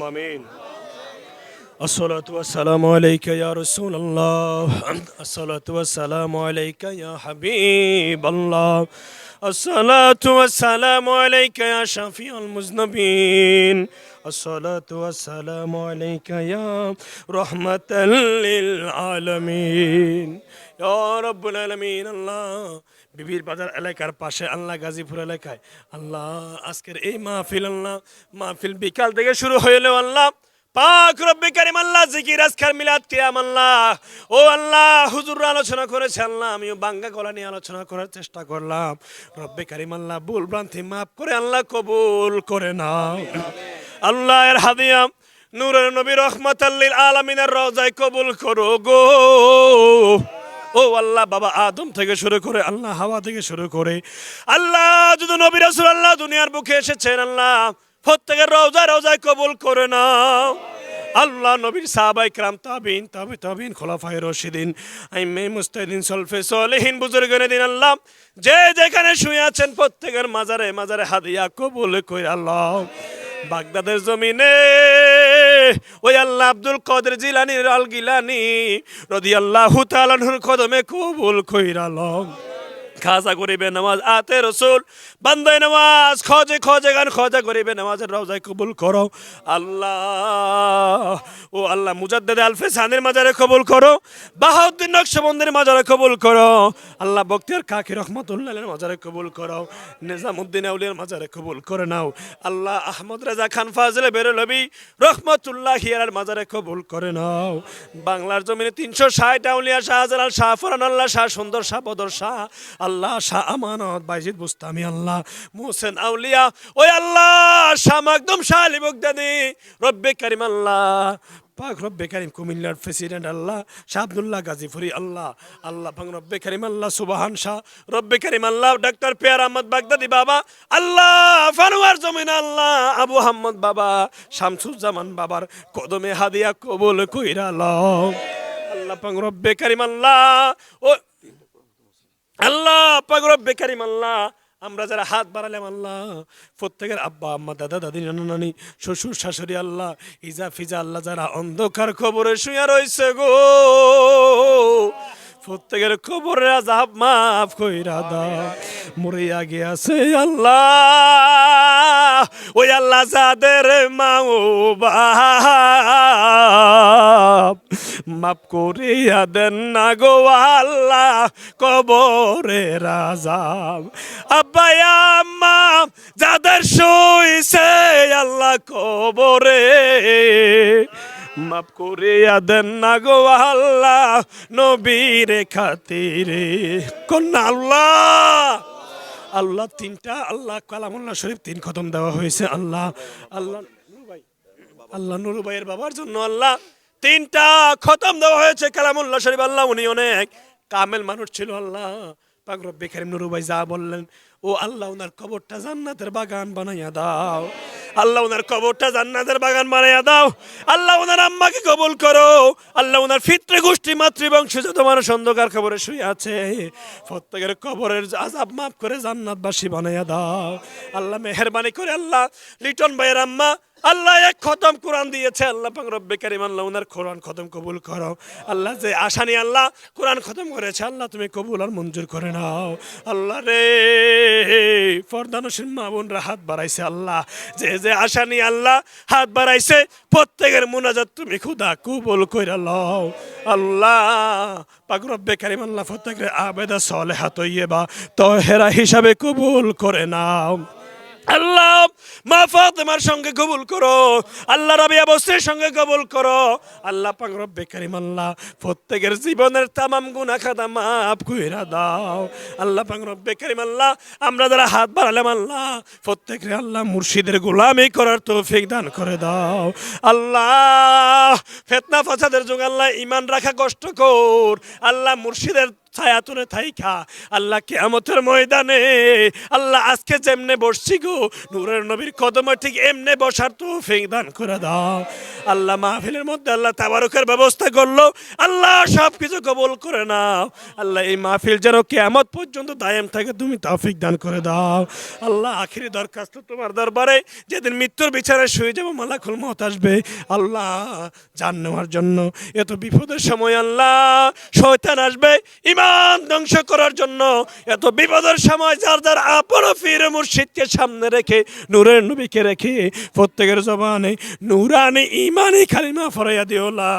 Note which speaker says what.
Speaker 1: اللهم آمين. الصلاة والسلام عليك يا رسول الله، الصلاة والسلام عليك يا حبيب الله، الصلاة والسلام عليك يا شفيع المذنبين، الصلاة والسلام عليك يا رحمة للعالمين يا رب العالمين। الله বিবির বাজার এলাকার পাশে আল্লাহ গাজীপুর এলাকায় আল্লাহ আজকের এই মাহফিল আল্লাহ মাহফিল বিকাল থেকে শুরু হইলো আল্লাহ পাক রব্বে কারীম আল্লাহ জিকির আজকার মিলাদ কিয়াম আল্লাহ ও আল্লাহ হুজুর আলোচনা করেছে আল্লাহ আমিও বাঙ্গা গলা নিয়ে আলোচনা করার চেষ্টা করলাম। রব্বে কারীম আল্লাহ ভুল ভ্রান্তি মাফ করে আল্লাহ কবুল করে নাও। আল্লাহ এর হাদিয়া নূরের নবী রহমাতাল লিল আলামিনের রওজায় কবুল করো গো। ও আল্লাহ বাবা আদম থেকে শুরু করে আল্লাহ হাওয়া থেকে শুরু করে আল্লাহ যদি নবী রাসূল আল্লাহ দুনিয়ার বুকে এসেছেন আল্লাহ প্রত্যেকের রওজায় রওজায় কবুল করে নাও। আল্লাহ নবীর সাহাবায়ে کرام তাবিঈন তাবিঈন খোলাফায়ে রাশিদিন আইম্মায়ে মুজতাহিদিন সলফে সলিহিন বুজুর্গনে দিন আল্লাহ যে যেখানে শুয়ে আছেন প্রত্যেকের মাজারে মাজারে হাদিয়া কবুল করে আল্লাহ। বাগদাদের জমিনে ওই আল্লাহ আব্দুল কাদের জিলানী আল গিলানী রাদিয়াল্লাহু তাআলা আনহুর কদমে কবুল কইরা লও। খাজা গরিবে নামাজ আতে রসুল বান্দায় নামাজ খোঁজে খোঁজে গান খোঁজা গরিবে নামাজের রওজায় কবুল করো আল্লাহ। ও আল্লাহ মুজাদ্দিদ আলফে সানির মাজারে কবুল করো, বাহাউদ্দিন নকশবন্দির মাজারে কবুল করো আল্লাহ, বখতিয়ার কাকি রহমাতুল্লাহের মাজারে কবুল করো, নিজামউদ্দিন আউলিয়ার মাজারে কবুল করে নাও আল্লাহ। আহমদ রেজা খান ফাজিল বেরলভী রহমাতুল্লাহি আলাইহির মাজারে কবুল করে নাও। বাংলার জমিনে 360 আউলিয়া শাহজালাল শাহ ফরহান আল্লাহ শাহ সুন্দর শাহ বদর শাহ আল্লাহ শাহ আমানত বাইজিদ বুস্তামি আল্লাহ মুহসিন আউলিয়া ওই আল্লাহ শাহ মাকদুম শাহ আলী বগদাদি রব্বে কারীম আল্লাহ পাক রব্বে কারীম কুমিল্লার প্রেসিডেন্ট আল্লাহ শাহ আব্দুল্লাহ গাজীপুরি আল্লাহ আল্লাহ পাক রব্বে কারীম আল্লাহ সুবহান শাহ রব্বে কারীম আল্লাহ ডাক্তার পিয়ার আহমদ বাগদাদি বাবা আল্লাহ ফানোয়ার জমিন আল্লাহ আবু আহমদ বাবা শামসুজ্জামান বাবার কদমে হাদিয়া কবুল কইরা লও আল্লাহ পাক রব্বে কারীম আল্লাহ ও আল্লাহ পাক রব্বে কারীম আল্লাহ আমরা যারা হাত বাড়ালাম আল্লাহ প্রত্যেকের আব্বা আম্মা দাদা দাদি নানা নানি শ্বশুর শাশুড়ি আল্লাহ ইজা ফিজা আল্লাহ যারা অন্ধকার কবরে শুয়ে রয়েছে গো প্রত্যেকের কবরে আযাব মাফ কইরা দাও। মরিয়া গিয়াছে আল্লাহ ওই আল্লাহ যাদের মা ও বাপ মাফ করিয়া দেন না গো আল্লাহ কবরের আযাব। আব্বা আম্মা যাদের শুইছে আল্লাহ কবরে মাফ করিয়া দেন না গো আল্লাহ নবীর খাতিরে কন্যা আল্লাহ আল্লাহ তিনটা আল্লাহ কালামুল্লাহ শরীফ 3 খতম দেওয়া হয়েছে আল্লাহ আল্লাহ আল্লাহ নুরু ভাইয়ের বাবার জন্য আল্লাহ 3টা খতম দেওয়া হয়েছে কালামুল্লাহ শরীফ আল্লাহ উনি অনেক কামেল মানুষ ছিল আল্লাহ পাক রব্বে কারীম নুরু ভাই যা বললেন ও আল্লাহ ওনার কবরটা জান্নাতের বাগান বানাইয়া দাও আল্লাহ ওনার কবরটা জান্নাতের বাগান বানাইয়া দাও আল্লাহ ওনার আম্মাকে কবুল করো আল্লাহ ওনার ফিতরে গোষ্ঠী মাতৃবংশ যত মানুষ অন্ধকার কবরে শুয়ে আছে প্রত্যেকের কবরের আযাব মাফ করে জান্নাতবাসী বানাইয়া দাও আল্লাহ মেহেরবানি করে আল্লাহ লিটন ভাইয়ের আম্মা আল্লাহ এক খতম কোরআন দিয়েছে আল্লাহ পাক রব্বে কারীম আল্লাহ ওনার কোরআন খতম কবুল করো আল্লাহ যে আশা নিয়ে আল্লাহ কোরআন খতম করেছে আল্লাহ তুমি কবুল আর মঞ্জুর করে নাও আল্লাহ রে পর্দানশীল মা বোনরা হাত বাড়াইছে আল্লাহ যে যে আশা নিয়ে আল্লাহ হাত বাড়াইছে প্রত্যেকের মুনাজাত তুমি খুদা কবুল কইরা লও আল্লাহ পাক রব্বে কারীম আল্লাহ প্রত্যেকের আবেদা সালেহা তয়্যিবা তাহেরা হিসাবে কবুল করে নাও আল্লাহ মা ফাতেমার সঙ্গে কবুল করো আল্লাহ রাবিয়া বস্তির সঙ্গে কবুল করো আল্লাহ পাক রব্বে কারীম আল্লাহ প্রত্যেকের জীবনের তামাম গুনাহ খাতা মাফ কইরা দাও আল্লাহ পাক রব্বে কারীম আল্লাহ আমরা যারা হাত বাড়ালাম আল্লাহ প্রত্যেকের আল্লাহ মুর্শিদের গোলামি করার তৌফিক দান করে দাও আল্লাহ ফিতনা ফাসাদের যুগে আল্লাহ ঈমান রাখা কষ্টকর আল্লাহ মুর্শিদের ছায়াতলে থাইকা আল্লাহ কিয়ামতের ময়দানে আল্লাহ আজকে যেমনে বসছি গো নূরের নবীর কদমে ঠিক এমনে বসার তৌফিক দান করে দাও আল্লাহ। মাহফিলের মধ্যে আল্লাহ তাবারকের ব্যবস্থা করলো, আল্লাহ সব কিছু কবুল করে নাও আল্লাহ। এই মাহফিল যেন কিয়ামত পর্যন্ত দায়েম থাকে, তুমি তৌফিক দান করে দাও আল্লাহ। আখিরি দরখাস্ত তোমার দরবারে, যেদিন মৃত্যুর বিচারে শুয়ে যাবো মালাকুল মউত আসবে আল্লাহ জান নেওয়ার জন্য। এত বিপদের সময় আল্লাহ শয়তান আসবে ঈমান ধ্বংস করার জন্য। এত বিপদের সময় যার যার আপন পীর মুর্শিদকে সামনে রেখে, নূরের নবীকে রেখে প্রত্যেকের জবানে নূরানি ঈমানি কালিমা ফরাইয়া দিও লা